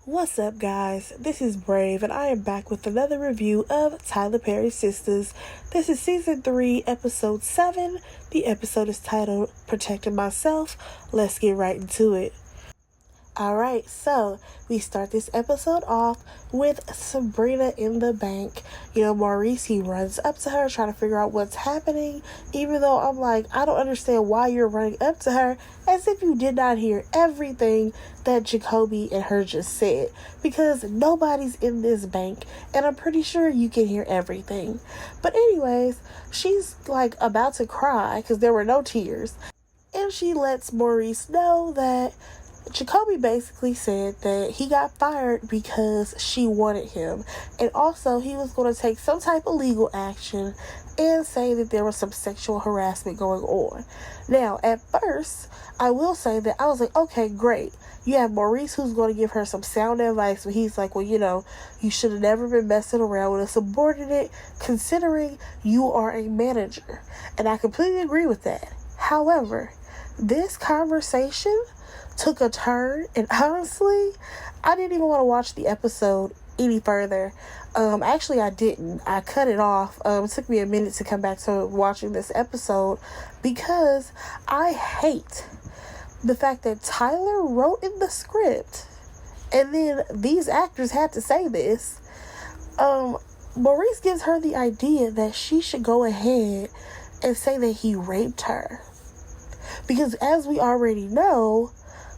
What's up, guys? This is Brave, and I am back with another review of Tyler Perry's Sistas. This is Season 3, Episode 7. The episode is titled Protecting Myself. Let's get right into it. Alright, so we start this episode off with Sabrina in the bank. Maurice, he runs up to her trying to figure out what's happening, even though I'm like, I don't understand why you're running up to her, as if you did not hear everything that Jacoby and her just said, because nobody's in this bank, and I'm pretty sure you can hear everything. But anyways, she's like about to cry because there were no tears, and she lets Maurice know that Jacoby basically said that he got fired because she wanted him, and also he was going to take some type of legal action and say that there was some sexual harassment going on. Now, at first, I will say that I was like, okay, great. You have Maurice who's going to give her some sound advice, but he's like, well, you should have never been messing around with a subordinate, considering you are a manager. And I completely agree with that. However, this conversation took a turn, and honestly, I didn't even want to watch the episode any further. Actually, I didn't. I cut it off. It took me a minute to come back to watching this episode because I hate the fact that Tyler wrote in the script, and then these actors had to say this. Maurice gives her the idea that she should go ahead and say that he raped her, because as we already know,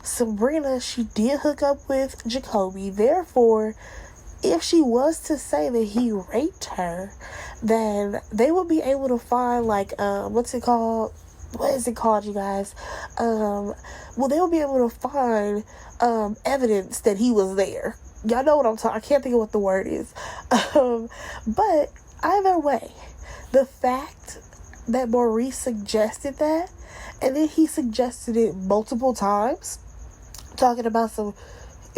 Sabrina, she did hook up with Jacoby. Therefore, if she was to say that he raped her, then they would be able to find, what's it called? What is it called, you guys? Well, they would be able to find evidence that he was there. Y'all know what I'm talking. I can't think of what the word is. But either way, the fact that Maurice suggested that, and then he suggested it multiple times, talking about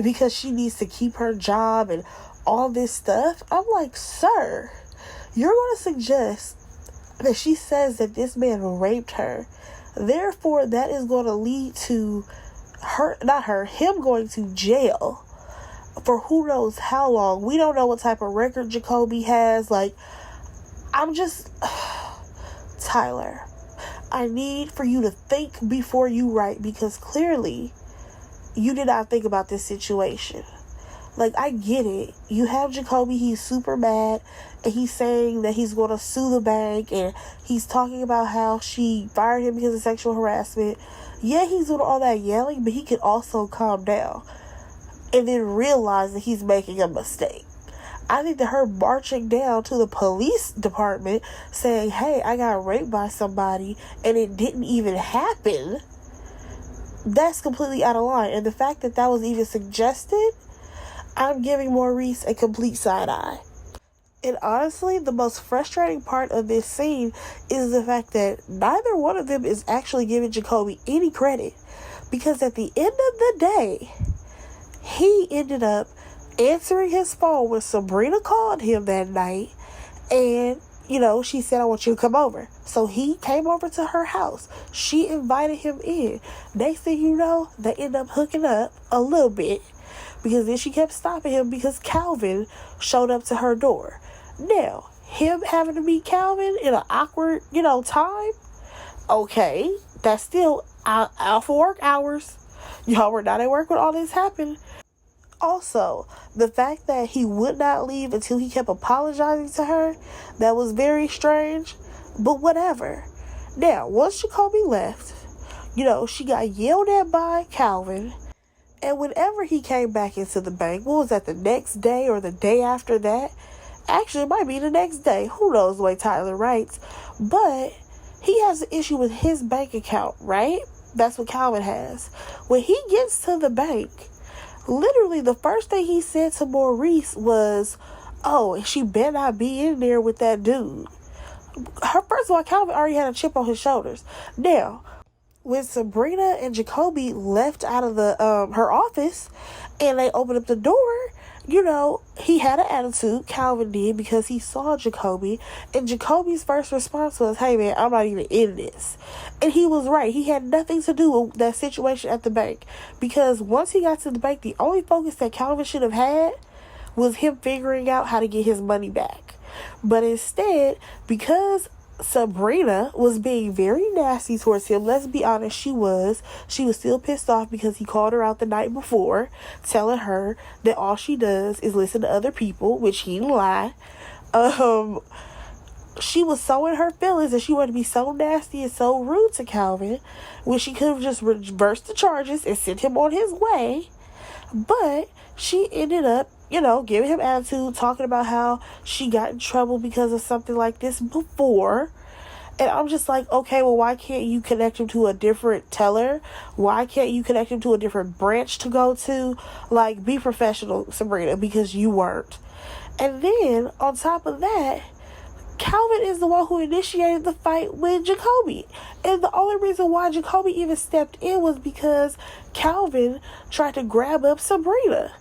because she needs to keep her job and all this stuff. I'm like, sir, you're going to suggest that she says that this man raped her. Therefore, that is going to lead to him going to jail for who knows how long. We don't know what type of record Jacoby has. I'm just, Tyler, I need for you to think before you write, because clearly you did not think about this situation. I get it. You have Jacoby, he's super mad, and he's saying that he's going to sue the bank, and he's talking about how she fired him because of sexual harassment. Yeah, he's doing all that yelling, but he can also calm down and then realize that he's making a mistake. I think that her marching down to the police department saying, hey, I got raped by somebody and it didn't even happen, that's completely out of line. And the fact that that was even suggested, I'm giving Maurice a complete side eye. And honestly, the most frustrating part of this scene is the fact that neither one of them is actually giving Jacoby any credit. Because at the end of the day, he ended up answering his phone when Sabrina called him that night, and she said, I want you to come over. So he came over to her house. She invited him in. Next thing you know, they end up hooking up a little bit, because then she kept stopping him because Calvin showed up to her door. Now, him having to meet Calvin in an awkward, time, okay, that's still out for work hours. Y'all were not at work when all this happened. Also, the fact that he would not leave until he kept apologizing to her, that was very strange, but whatever. Now, once Jacoby left, she got yelled at by Calvin, and whenever he came back into the bank, what was that, the next day or the day after that? Actually, it might be the next day. Who knows the way Tyler writes, but he has an issue with his bank account, right? That's what Calvin has. When he gets to the bank, literally, the first thing he said to Maurice was, oh, she better not be in there with that dude. First of all, Calvin already had a chip on his shoulders. Now, when Sabrina and Jacoby left out of the her office, and they opened up the door, he had an attitude, Calvin did, because he saw Jacoby, and Jacoby's first response was, hey man, I'm not even in this. And he was right. He had nothing to do with that situation at the bank, because once he got to the bank, the only focus that Calvin should have had was him figuring out how to get his money back. But instead, because Sabrina was being very nasty towards him, let's be honest, she was still pissed off because he called her out the night before, telling her that all she does is listen to other people, which he didn't lie. She was so in her feelings that she wanted to be so nasty and so rude to Calvin, when she could have just reversed the charges and sent him on his way. But she ended up, giving him attitude, talking about how she got in trouble because of something like this before. And I'm just like, okay, well, why can't you connect him to a different teller? Why can't you connect him to a different branch to go to? Like, be professional, Sabrina, because you weren't. And then, on top of that, Calvin is the one who initiated the fight with Jacoby. And the only reason why Jacoby even stepped in was because Calvin tried to grab up Sabrina.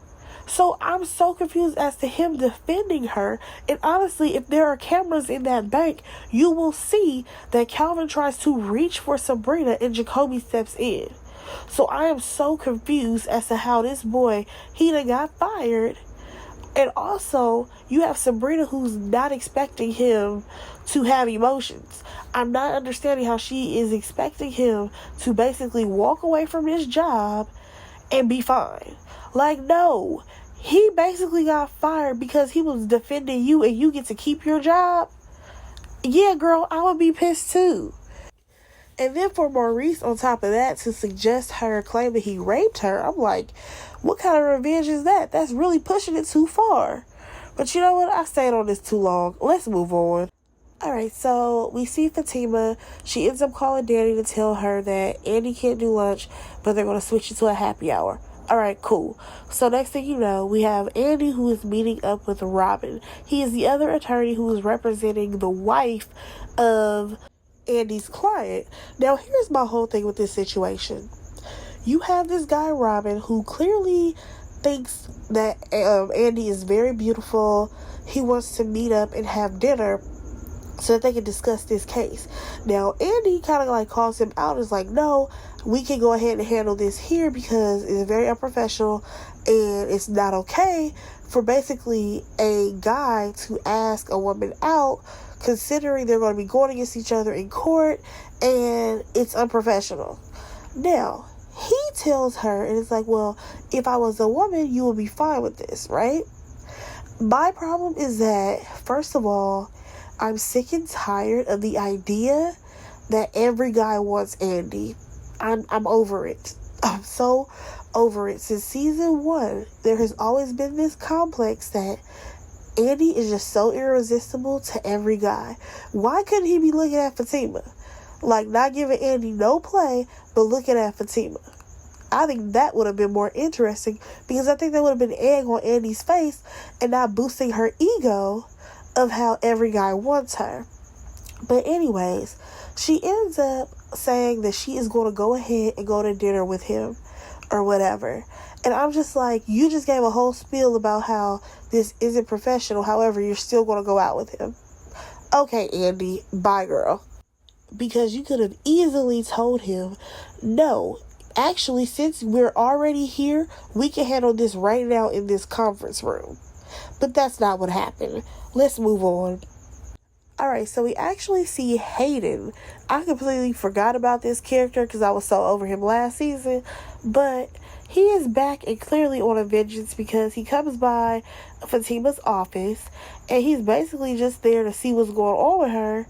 So I'm so confused as to him defending her. And honestly, if there are cameras in that bank, you will see that Calvin tries to reach for Sabrina and Jacoby steps in. So I am so confused as to how this boy, he done got fired. And also, you have Sabrina who's not expecting him to have emotions. I'm not understanding how she is expecting him to basically walk away from his job and be fine. Like, no. He basically got fired because he was defending you and you get to keep your job. Yeah, girl, I would be pissed too. And then for Maurice, on top of that, to suggest her claim that he raped her, I'm like, what kind of revenge is that? That's really pushing it too far. But you know what? I stayed on this too long. Let's move on. Alright, so we see Fatima. She ends up calling Danny to tell her that Andy can't do lunch, but they're going to switch it to a happy hour. Alright, cool. So next thing you know, we have Andy who is meeting up with Robin. He is the other attorney who is representing the wife of Andy's client. Now, here's my whole thing with this situation. You have this guy, Robin, who clearly thinks that Andy is very beautiful. He wants to meet up and have dinner so that they can discuss this case. Now, Andy kind of like calls him out and is like, no, we can go ahead and handle this here because it's very unprofessional and it's not okay for basically a guy to ask a woman out, considering they're going to be going against each other in court, and it's unprofessional. Now, he tells her, and it's like, well, if I was a woman, you would be fine with this, right? My problem is that, first of all, I'm sick and tired of the idea that every guy wants Andy. I'm over it. I'm so over it. Since season 1, there has always been this complex that Andy is just so irresistible to every guy. Why couldn't he be looking at Fatima? Like, not giving Andy no play, but looking at Fatima. I think that would have been more interesting, because I think that would have been egg on Andy's face and not boosting her ego of how every guy wants her. But anyways, she ends up saying that she is going to go ahead and go to dinner with him or whatever. And I'm just like, you just gave a whole spiel about how this isn't professional. However, you're still going to go out with him. Okay, Andy, bye, girl. Because you could have easily told him, no, actually, since we're already here, we can handle this right now in this conference room. But that's not what happened. Let's move on. Alright, so we actually see Hayden. I completely forgot about this character because I was so over him last season. But he is back and clearly on a vengeance because he comes by Fatima's office and he's basically just there to see what's going on with her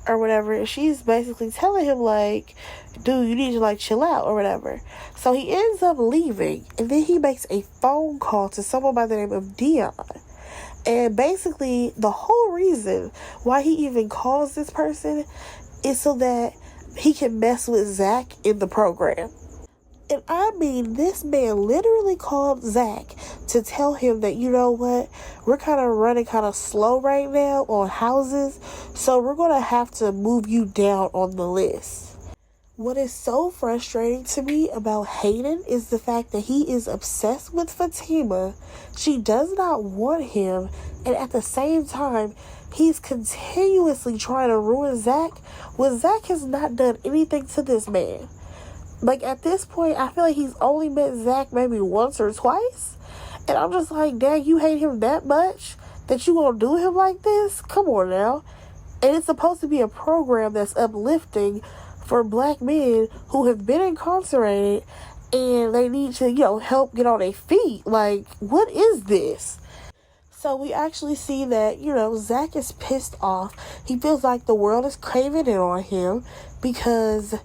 or whatever. And she's basically telling him, like, dude, you need to, like, chill out or whatever. So he ends up leaving, and then he makes a phone call to someone by the name of Dion. And basically, the whole reason why he even calls this person is so that he can mess with Zach in the program. And I mean, this man literally called Zach to tell him that, you know what, we're kind of running kind of slow right now on houses, so we're going to have to move you down on the list. What is so frustrating to me about Hayden is the fact that he is obsessed with Fatima. She does not want him, and at the same time, he's continuously trying to ruin Zach when Zach has not done anything to this man. Like, at this point, I feel like he's only met Zach maybe once or twice, and I'm just like, dang, you hate him that much that you gonna do him like this? Come on now. And it's supposed to be a program that's uplifting for black men who have been incarcerated and they need to, help get on their feet. Like, what is this? So we actually see that, Zach is pissed off. He feels like the world is caving in on him because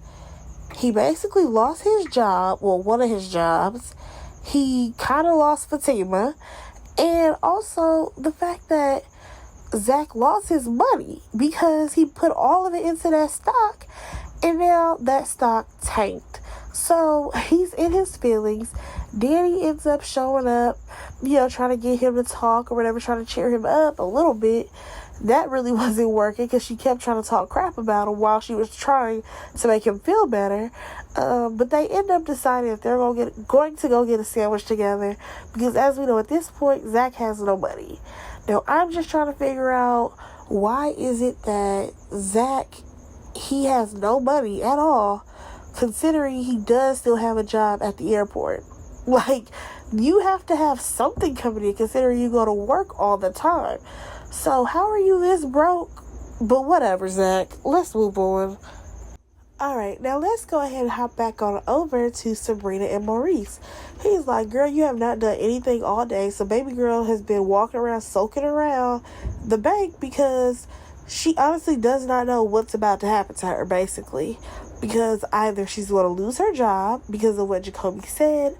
he basically lost his job, well, one of his jobs. He kind of lost Fatima. And also the fact that Zach lost his money because he put all of it into that stock, and now that stock tanked. So he's in his feelings. Danny ends up showing up, trying to get him to talk or whatever, trying to cheer him up a little bit. That really wasn't working because she kept trying to talk crap about him while she was trying to make him feel better. But they end up deciding that they're going to go get a sandwich together because, as we know, at this point, Zach has no money. Now, I'm just trying to figure out, why is it that Zach, he has no money at all, considering he does still have a job at the airport? Like, you have to have something coming in, considering you go to work all the time. So, how are you this broke? But whatever, Zach. Let's move on. Alright, now let's go ahead and hop back on over to Sabrina and Maurice. He's like, girl, you have not done anything all day. So baby girl has been walking around, soaking around the bank because she honestly does not know what's about to happen to her, basically. Because either she's going to lose her job because of what Jacoby said,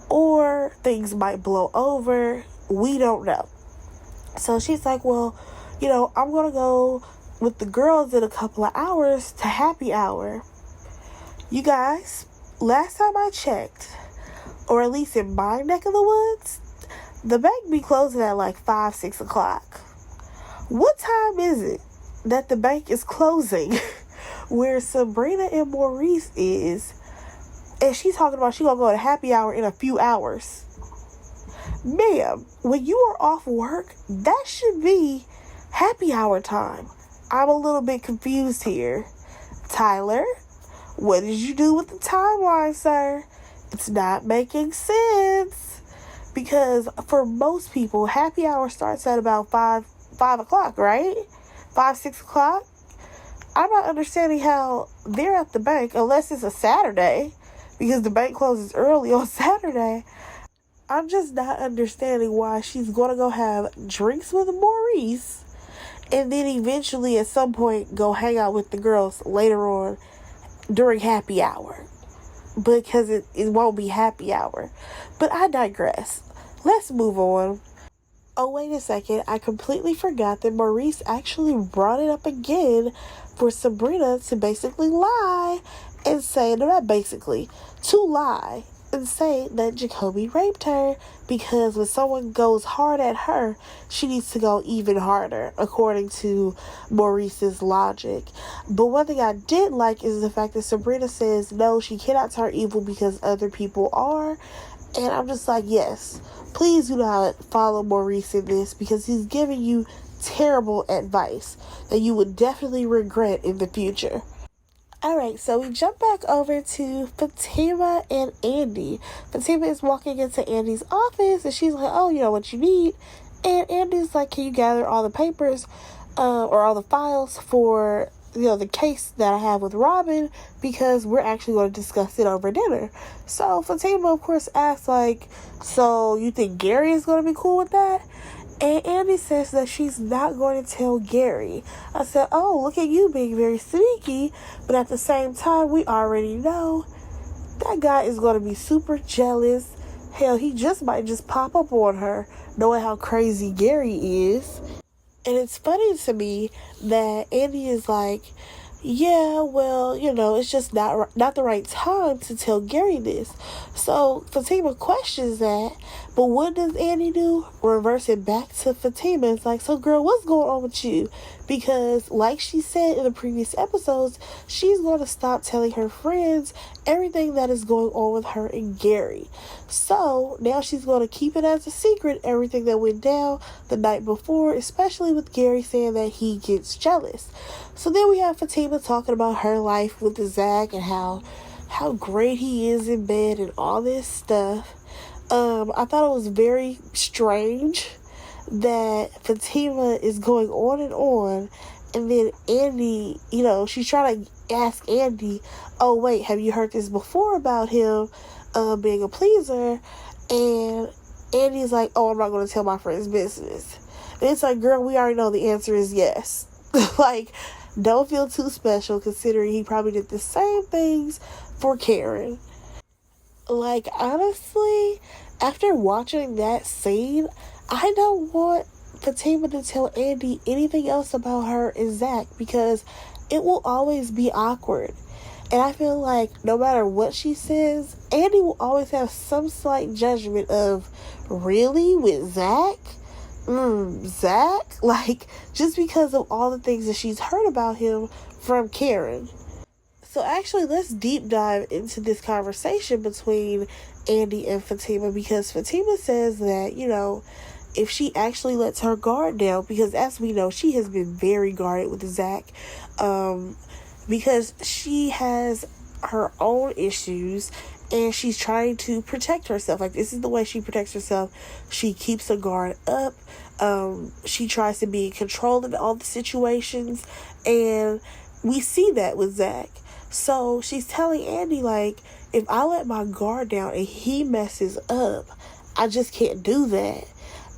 or things might blow over. We don't know. So she's like, well, I'm going to go with the girls in a couple of hours to happy hour. You guys, last time I checked, or at least in my neck of the woods, the bank be closing at like 5, 6 o'clock. What time is it that the bank is closing where Sabrina and Maurice is, and she's talking about she gonna go to happy hour in a few hours? Ma'am, when you are off work, that should be happy hour time. I'm a little bit confused here. Tyler, what did you do with the timeline, sir? It's not making sense. Because for most people, happy hour starts at about 5 o'clock, right? 5, 6 o'clock. I'm not understanding how they're at the bank unless it's a Saturday, because the bank closes early on Saturday. I'm just not understanding why she's going to go have drinks with Maurice and then eventually at some point go hang out with the girls later on during happy hour. Because it won't be happy hour. But I digress. Let's move on. Oh, wait a second. I completely forgot that Maurice actually brought it up again for Sabrina to basically lie and say, no, not basically, to lie and say that Jacoby raped her, because when someone goes hard at her, she needs to go even harder, according to Maurice's logic. But one thing I did like is the fact that Sabrina says, no, she cannot turn evil because other people are. And I'm just like, yes, please do not follow Maurice in this, because he's giving you terrible advice that you would definitely regret in the future. Alright, so we jump back over to Fatima and Andy. Fatima is walking into Andy's office and she's like, oh, you know what you need? And Andy's like, can you gather all the papers or all the files for, the case that I have with Robin, because we're actually going to discuss it over dinner. So Fatima, of course, asks, like, so you think Gary is going to be cool with that? And Andy says that she's not going to tell Gary. I said, oh, look at you being very sneaky. But at the same time, we already know that guy is going to be super jealous. Hell, he might just pop up on her, knowing how crazy Gary is. And it's funny to me that Andy is like, yeah, well, it's just not the right time to tell Gary this. So Fatima questions that, but what does Andy do? Reverse it back to Fatima. It's like, so girl, what's going on with you? Because like she said in the previous episodes, she's going to stop telling her friends everything that is going on with her and Gary. So now she's going to keep it as a secret, everything that went down the night before, especially with Gary saying that he gets jealous. So then we have Fatima talking about her life with Zach and how great he is in bed and all this stuff. I thought it was very strange that Fatima is going on, and then Andy, she's trying to ask Andy, oh wait, have you heard this before about him being a pleaser? And Andy's like, oh, I'm not going to tell my friend's business. And it's like, girl, we already know the answer is yes. Like, don't feel too special considering he probably did the same things for Karen. Like, honestly, after watching that scene, I don't want Fatima to tell Andy anything else about her and Zach because it will always be awkward. And I feel like no matter what she says, Andy will always have some slight judgment of, really? With Zach? Zach? Like, just because of all the things that she's heard about him from Karen. So actually, let's deep dive into this conversation between Andy and Fatima, because Fatima says that, if she actually lets her guard down, because as we know, she has been very guarded with Zach, because she has her own issues and she's trying to protect herself. Like, this is the way she protects herself. She keeps a guard up. She tries to be in control in all the situations, and we see that with Zach. So she's telling Andy, like, if I let my guard down and he messes up, I just can't do that.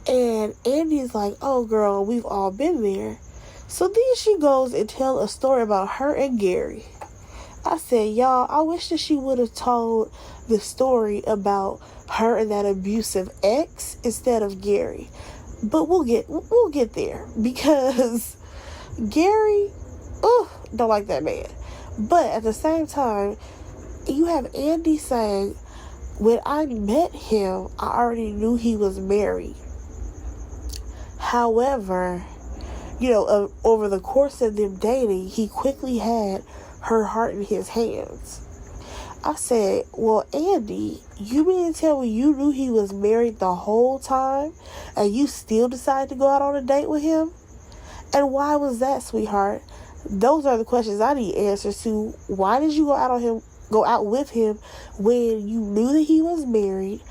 And Andy's like, oh girl, we've all been there. So then she goes and tells a story about her and Gary. I said, y'all, I wish that she would have told the story about her and that abusive ex instead of Gary. But we'll get there, because Gary, don't like that man. But at the same time, you have Andy saying, when I met him, I already knew he was married. However, over the course of them dating, he quickly had her heart in his hands. I said, well, Andy, you mean to tell me you knew he was married the whole time and you still decided to go out on a date with him? And why was that, sweetheart? Those are the questions I need answers to. Why did you go out with him when you knew that he was married?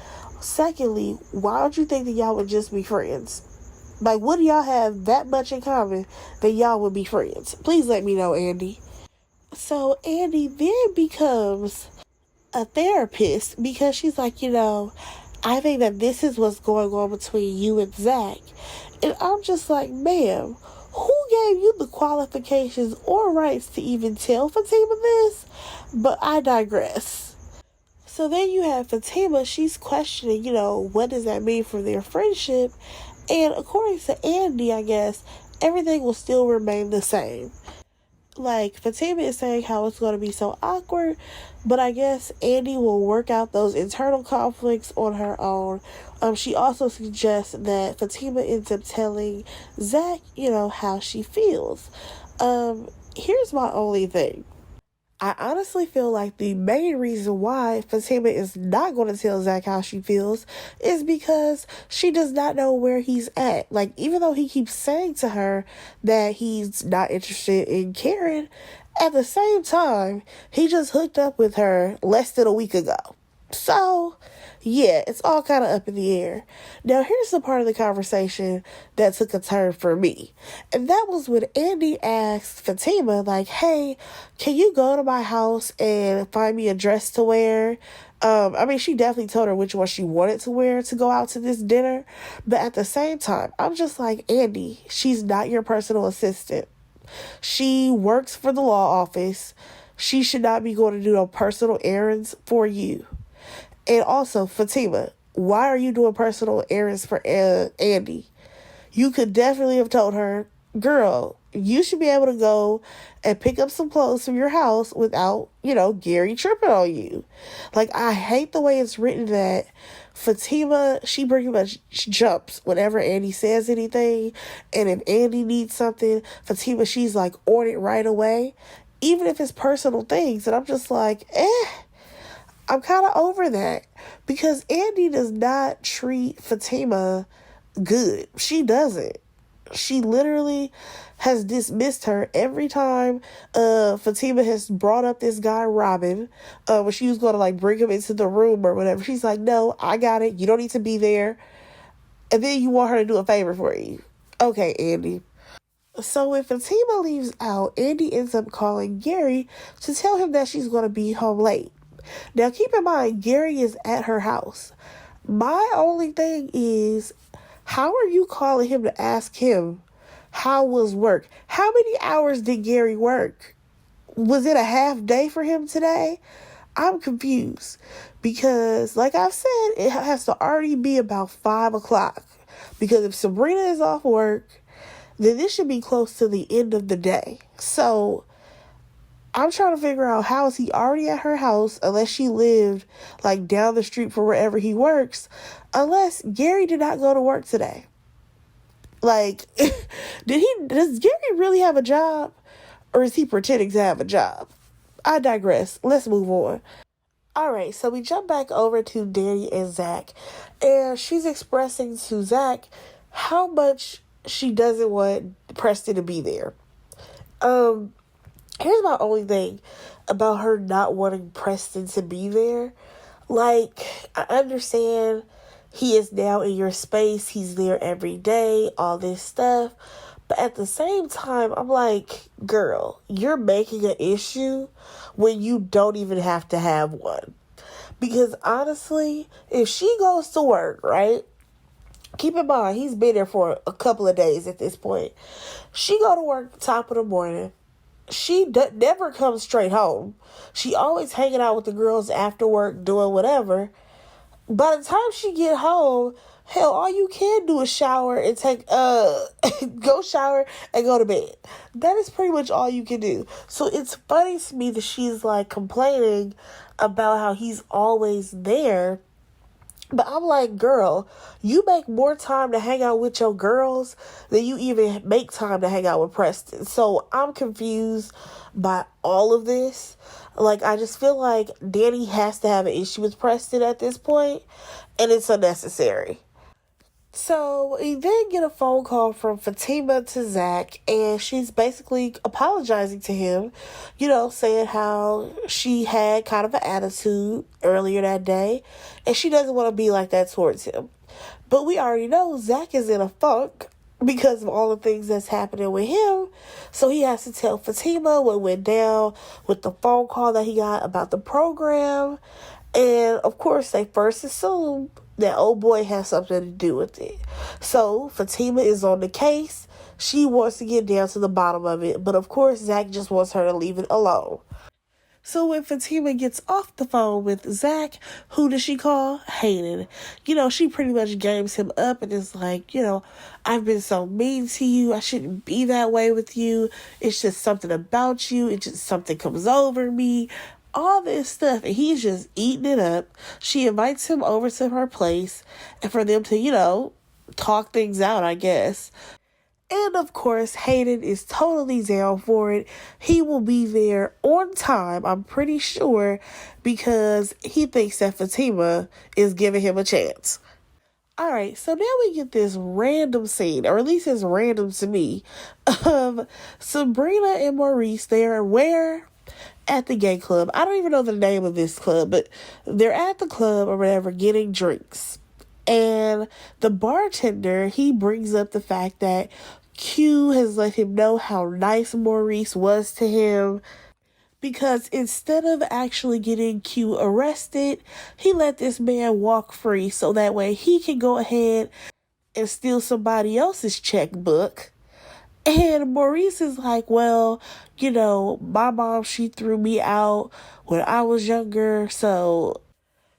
Secondly, why don't you think that y'all would just be friends? Like, what do y'all have that much in common that y'all would be friends? Please let me know, Andy. So Andy then becomes a therapist because she's like, I think that this is what's going on between you and Zach. And I'm just like, ma'am, who gave you the qualifications or rights to even tell Fatima this? But I digress. So then you have Fatima, she's questioning, what does that mean for their friendship? And according to Andy, I guess, everything will still remain the same. Like, Fatima is saying how it's going to be so awkward, but I guess Andy will work out those internal conflicts on her own. She also suggests that Fatima ends up telling Zach, how she feels. Here's my only thing. I honestly feel like the main reason why Fatima is not going to tell Zach how she feels is because she does not know where he's at. Like, even though he keeps saying to her that he's not interested in Karen, at the same time, he just hooked up with her less than a week ago. So, yeah, it's all kind of up in the air. Now, here's the part of the conversation that took a turn for me. And that was when Andy asked Fatima, like, hey, can you go to my house and find me a dress to wear? She definitely told her which one she wanted to wear to go out to this dinner. But at the same time, I'm just like, Andy, she's not your personal assistant. She works for the law office. She should not be going to do no personal errands for you. And also, Fatima, why are you doing personal errands for Andy? You could definitely have told her, girl, You should be able to go and pick up some clothes from your house without, Gary tripping on you. Like, I hate the way it's written that Fatima, she pretty much jumps whenever Andy says anything. And if Andy needs something, Fatima, she's like on it right away. Even if it's personal things. And I'm just like, I'm kind of over that. Because Andy does not treat Fatima good. She doesn't. She literally has dismissed her every time Fatima has brought up this guy Robin when she was going to like bring him into the room or whatever. She's like, no, I got it, you don't need to be there. And then you want her to do a favor for you. Okay, Andy. So when Fatima leaves out, Andy ends up calling Gary to tell him that she's going to be home late. Now keep in mind, Gary is at her house. My only thing is, how are you calling him to ask him how was work? How many hours did Gary work? Was it a half day for him today? I'm confused because, like I've said, it has to already be about 5 o'clock. Because if Sabrina is off work, then this should be close to the end of the day. So I'm trying to figure out, how is he already at her house unless she lived like down the street from wherever he works, unless Gary did not go to work today. Like, does Gary really have a job, or is he pretending to have a job? I digress. Let's move on. All right, so we jump back over to Danny and Zach, and she's expressing to Zach how much she doesn't want Preston to be there. Here's my only thing about her not wanting Preston to be there. Like, I understand he is now in your space. He's there every day, all this stuff. But at the same time, I'm like, girl, you're making an issue when you don't even have to have one. Because honestly, if she goes to work, right? Keep in mind, he's been there for a couple of days at this point. She go to work top of the morning. She never comes straight home. She always hanging out with the girls after work, doing whatever. By the time she get home, hell, all you can do is shower and go shower and go to bed. That is pretty much all you can do. So it's funny to me that she's like complaining about how he's always there. But I'm like, girl, you make more time to hang out with your girls than you even make time to hang out with Preston. So I'm confused by all of this. Like, I just feel like Danny has to have an issue with Preston at this point, and it's unnecessary. So we then get a phone call from Fatima to Zach, and she's basically apologizing to him, saying how she had kind of an attitude earlier that day, and she doesn't want to be like that towards him. But we already know Zach is in a funk because of all the things that's happening with him, so he has to tell Fatima what went down with the phone call that he got about the program. And of course, they first assume that old boy has something to do with it. So Fatima is on the case. She wants to get down to the bottom of it. But of course, Zach just wants her to leave it alone. So when Fatima gets off the phone with Zach, who does she call? Hayden. She pretty much games him up and is like, I've been so mean to you. I shouldn't be that way with you. It's just something about you. It's just something comes over me. All this stuff, and he's just eating it up. She invites him over to her place, and for them to, talk things out, I guess. And of course, Hayden is totally down for it. He will be there on time, I'm pretty sure, because he thinks that Fatima is giving him a chance. Alright, so now we get this random scene, or at least it's random to me, of Sabrina and Maurice. They're where? At the gay club. I don't even know the name of this club, but they're at the club or whatever getting drinks. And the bartender, he brings up the fact that Q has let him know how nice Maurice was to him, because instead of actually getting Q arrested, he let this man walk free so that way he can go ahead and steal somebody else's checkbook. And Maurice is like, well, my mom, she threw me out when I was younger. So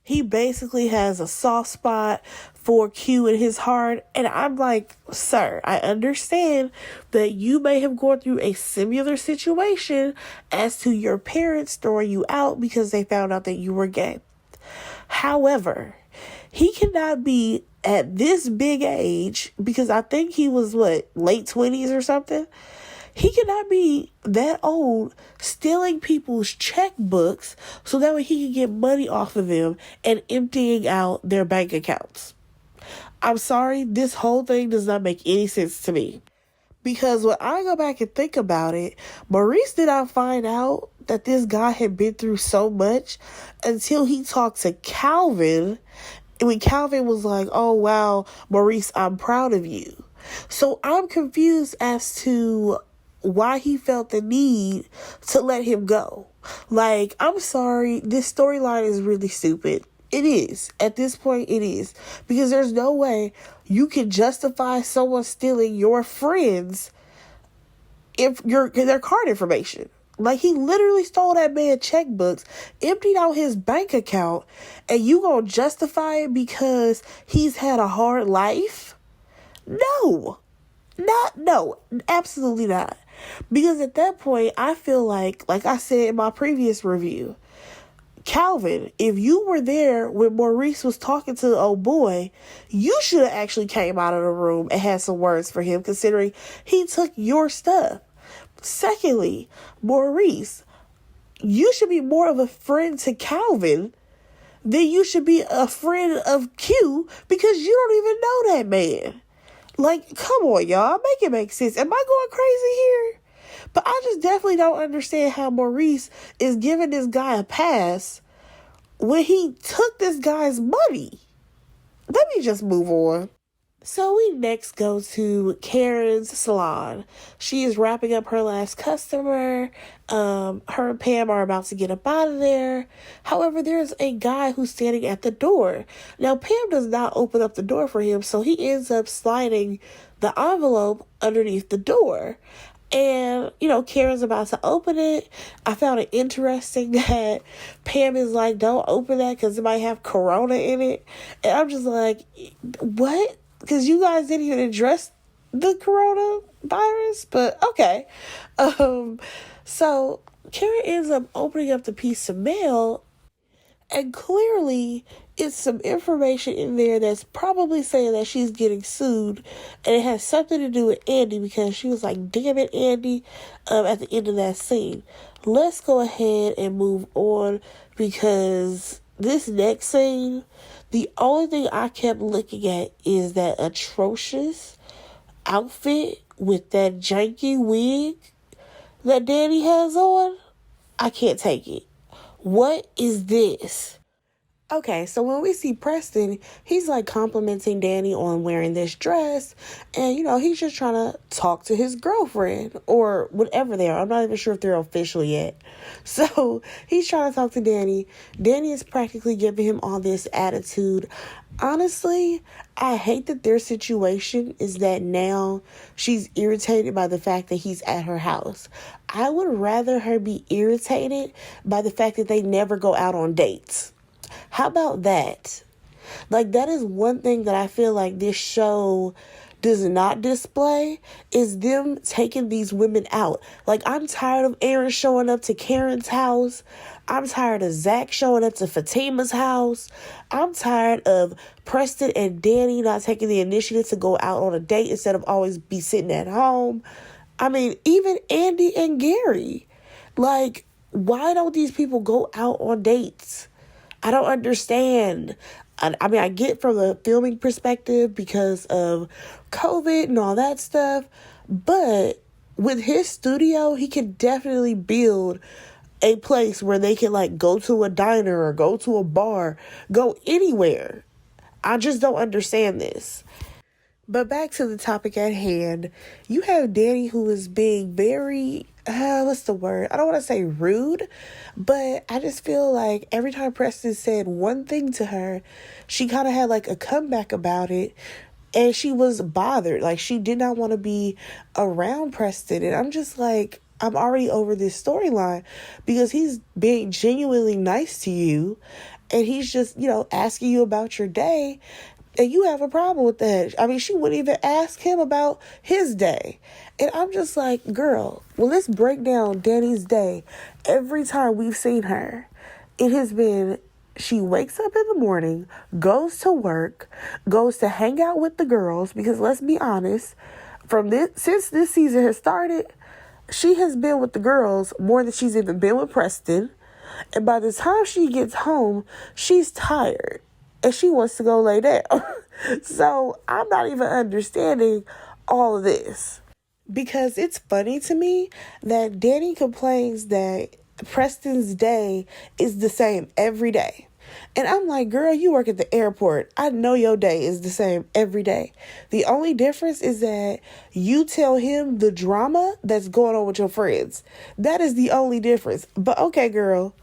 he basically has a soft spot for Q in his heart. And I'm like, sir, I understand that you may have gone through a similar situation as to your parents throwing you out because they found out that you were gay. However, he cannot be at this big age, because I think he was late 20s or something. He cannot be that old stealing people's checkbooks so that way he can get money off of them and emptying out their bank accounts. I'm sorry, this whole thing does not make any sense to me. Because when I go back and think about it, Maurice did not find out that this guy had been through so much until he talked to Calvin. And when Calvin was like, oh, wow, Maurice, I'm proud of you. So I'm confused as to why he felt the need to let him go. Like, I'm sorry, this storyline is really stupid. It is. At this point, it is. Because there's no way you can justify someone stealing your friends their card information. Like, he literally stole that man's checkbooks, emptied out his bank account, and you gonna justify it because he's had a hard life? No, absolutely not. Because at that point, I feel like I said in my previous review, Calvin, if you were there when Maurice was talking to the old boy, you should have actually came out of the room and had some words for him, considering he took your stuff. Secondly, Maurice, you should be more of a friend to Calvin than you should be a friend of Q, because you don't even know that man. Like, come on, y'all. Make it make sense. Am I going crazy here? But I just definitely don't understand how Maurice is giving this guy a pass when he took this guy's money. Let me just move on. So we next go to Karen's salon. She is wrapping up her last customer. Her and Pam are about to get up out of there. However, there's a guy who's standing at the door. Now, Pam does not open up the door for him, so he ends up sliding the envelope underneath the door. And, Karen's about to open it. I found it interesting that Pam is like, don't open that because it might have corona in it. And I'm just like, what? Because you guys didn't even address the coronavirus, but okay. So Karen ends up opening up the piece of mail, and clearly it's some information in there that's probably saying that she's getting sued, and it has something to do with Andy, because she was like, damn it, Andy, at the end of that scene. Let's go ahead and move on, because this next scene, the only thing I kept looking at is that atrocious outfit with that janky wig that Danny has on. I can't take it. What is this? Okay, so when we see Preston, he's like complimenting Danny on wearing this dress, and he's just trying to talk to his girlfriend or whatever they are. I'm not even sure if they're official yet. So he's trying to talk to Danny. Danny is practically giving him all this attitude. Honestly, I hate that their situation is that now she's irritated by the fact that he's at her house. I would rather her be irritated by the fact that they never go out on dates. How about that? Like, that is one thing that I feel like this show does not display, is them taking these women out. Like, I'm tired of Aaron showing up to Karen's house. I'm tired of Zach showing up to Fatima's house. I'm tired of Preston and Danny not taking the initiative to go out on a date instead of always be sitting at home. I mean, even Andy and Gary. Like, why don't these people go out on dates? I don't understand. I mean, I get from the filming perspective because of COVID and all that stuff. But with his studio, he can definitely build a place where they can like go to a diner or go to a bar, go anywhere. I just don't understand this. But back to the topic at hand, you have Danny who is being very, what's the word? I don't want to say rude, but I just feel like every time Preston said one thing to her, she kind of had like a comeback about it, and she was bothered. Like, she did not want to be around Preston, and I'm just like, I'm already over this storyline, because he's being genuinely nice to you, and he's just, asking you about your day. And you have a problem with that. I mean, she wouldn't even ask him about his day. And I'm just like, girl, well, let's break down Danny's day. Every time we've seen her, it has been she wakes up in the morning, goes to work, goes to hang out with the girls, because let's be honest, since this season has started, she has been with the girls more than she's even been with Preston. And by the time she gets home, she's tired and she wants to go lay down. So I'm not even understanding all of this. Because it's funny to me that Danny complains that Preston's day is the same every day. And I'm like, girl, you work at the airport. I know your day is the same every day. The only difference is that you tell him the drama that's going on with your friends. That is the only difference. But okay, girl.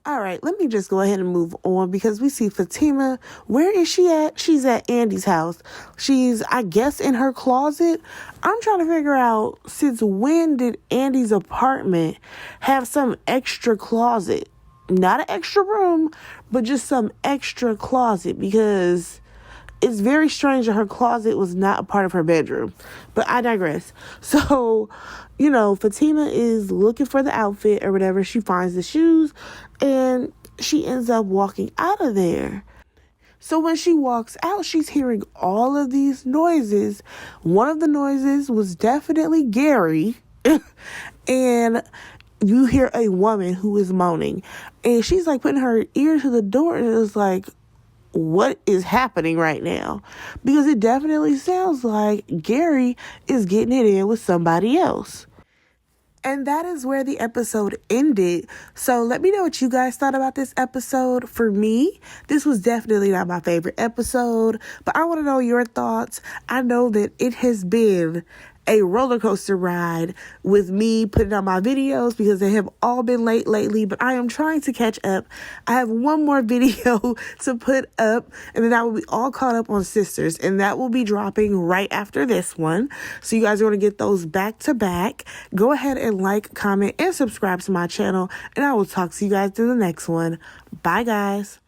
All right, let me just go ahead and move on, because we see Fatima. Where is she at? She's at Andy's house. She's, I guess, in her closet. I'm trying to figure out, since when did Andy's apartment have some extra closet? Not an extra room, but just some extra closet, because it's very strange that her closet was not a part of her bedroom. But I digress. So, Fatima is looking for the outfit or whatever. She finds the shoes and she ends up walking out of there. So when she walks out, she's hearing all of these noises. One of the noises was definitely Gary. And you hear a woman who is moaning. And she's like putting her ear to the door, and it's like, what is happening right now? Because it definitely sounds like Gary is getting it in with somebody else. And that is where the episode ended. So let me know what you guys thought about this episode. For me, this was definitely not my favorite episode, but I want to know your thoughts. I know that it has been a roller coaster ride with me putting out my videos, because they have all been late lately, but I am trying to catch up. I have one more video to put up, and then I will be all caught up on Sisters, and that will be dropping right after this one. So you guys are going to get those back to back. Go ahead and like, comment, and subscribe to my channel, and I will talk to you guys in the next one. Bye, guys.